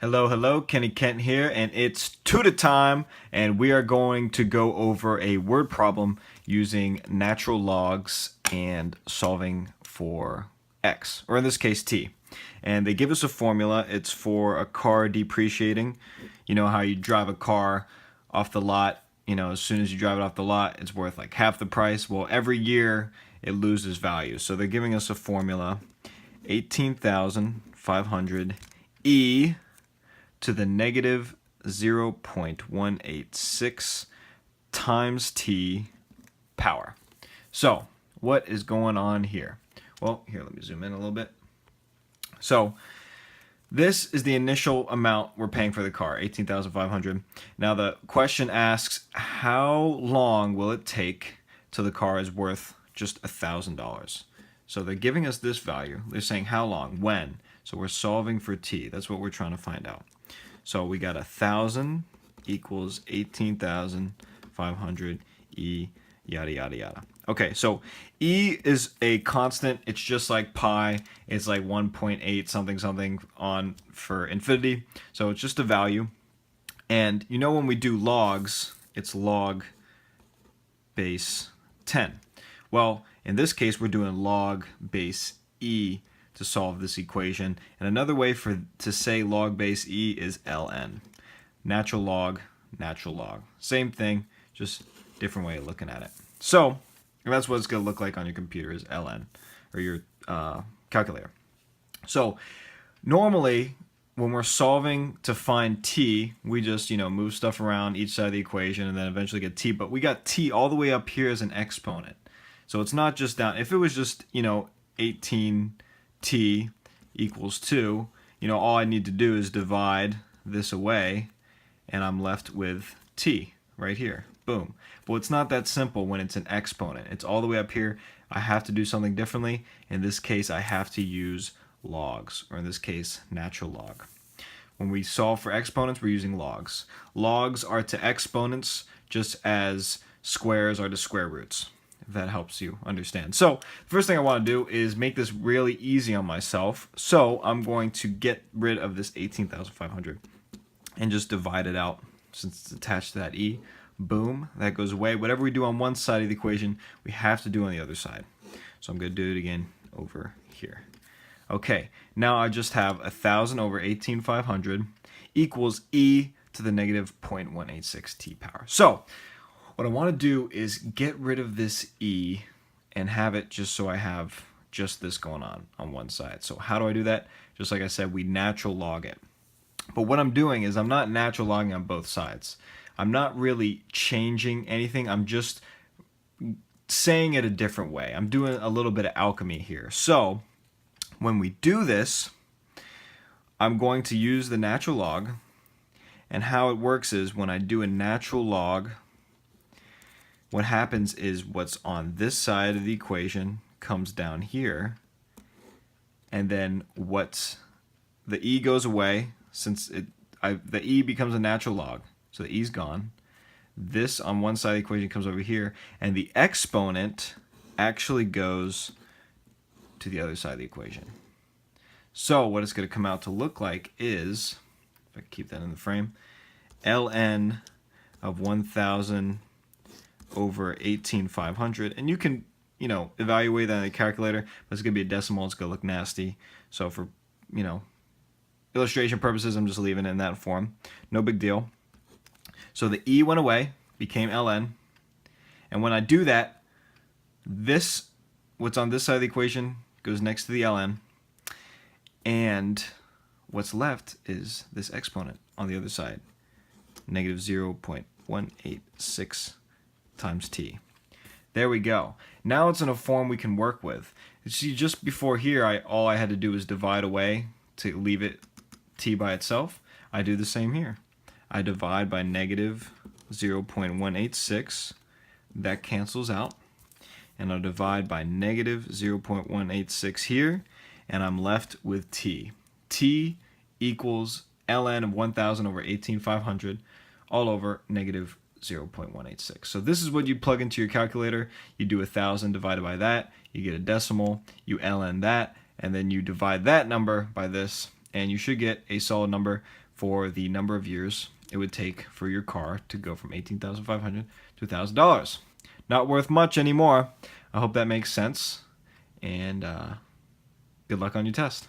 Hello, hello, Kenny Kent here, and it's tutor time, and we are going to go over a word problem using natural logs and solving for x, or in this case t. And they give us a formula. It's for a car depreciating. You know how you drive a car off the lot, as soon as you drive it off the lot, it's worth like half the price. Well, every year it loses value. So they're giving us a formula, 18,500 e to the negative 0.186 times t power. So what is going on here? Well, here, let me zoom in a little bit. So this is the initial amount we're paying for the car, 18,500. Now the question asks, how long will it take till the car is worth just $1,000? So they're giving us this value. They're saying how long, when. So we're solving for t. That's what we're trying to find out. So we got 1,000 equals 18,500 e yada yada yada. Okay, so e is a constant. It's just like pi. It's like 1.8 something something on for infinity. So it's just a value. And when we do logs, it's log base 10. Well, in this case, we're doing log base e to solve this equation. And another way to say log base e is ln. Natural log, natural log. Same thing, just different way of looking at it. So that's what it's going to look like on your computer is ln, or your calculator. So normally when we're solving to find t, we just move stuff around each side of the equation and then eventually get t. But we got t all the way up here as an exponent. So it's not just down. If it was just 18 t equals 2, all I need to do is divide this away and I'm left with t right here. Boom. But it's not that simple when it's an exponent. It's all the way up here. I have to do something differently. In this case, I have to use logs, or in this case, natural log. When we solve for exponents, we're using logs. Logs are to exponents just as squares are to square roots, if that helps you understand. So the first thing I want to do is make this really easy on myself. So I'm going to get rid of this 18,500 and just divide it out since it's attached to that e. Boom, that goes away. Whatever we do on one side of the equation, we have to do on the other side. So I'm going to do it again over here. Okay, now I just have 1,000 over 18,500 equals e to the negative 0.186 t power. So what I want to do is get rid of this e and have it just so I have just this going on one side. So how do I do that? Just like I said, we natural log it. But what I'm doing is I'm not natural logging on both sides. I'm not really changing anything. I'm just saying it a different way. I'm doing a little bit of alchemy here. So when we do this, I'm going to use the natural log. And how it works is when I do a natural log, what happens is what's on this side of the equation comes down here. And then the e goes away since the e becomes a natural log. So the e's gone. This on one side of the equation comes over here, and the exponent actually goes to the other side of the equation. So what it's going to come out to look like is, if I keep that in the frame, ln of 1,000 over 18,500. And you can, evaluate that in the calculator, but it's going to be a decimal. It's going to look nasty. So for, illustration purposes, I'm just leaving it in that form. No big deal. So the e went away, became ln, and when I do that, what's on this side of the equation goes next to the ln, and what's left is this exponent on the other side, negative 0.186 times t. There we go. Now it's in a form we can work with. See, just before here, all I had to do was divide away to leave it t by itself. I do the same here. I divide by negative 0.186. That cancels out. And I'll divide by negative 0.186 here. And I'm left with t. T equals ln of 1,000 over 18,500 all over negative 0.186. So this is what you plug into your calculator. You do 1,000 divided by that. You get a decimal. You ln that. And then you divide that number by this. And you should get a solid number for the number of years it would take for your car to go from $18,500 to $1,000. Not worth much anymore. I hope that makes sense, and good luck on your test.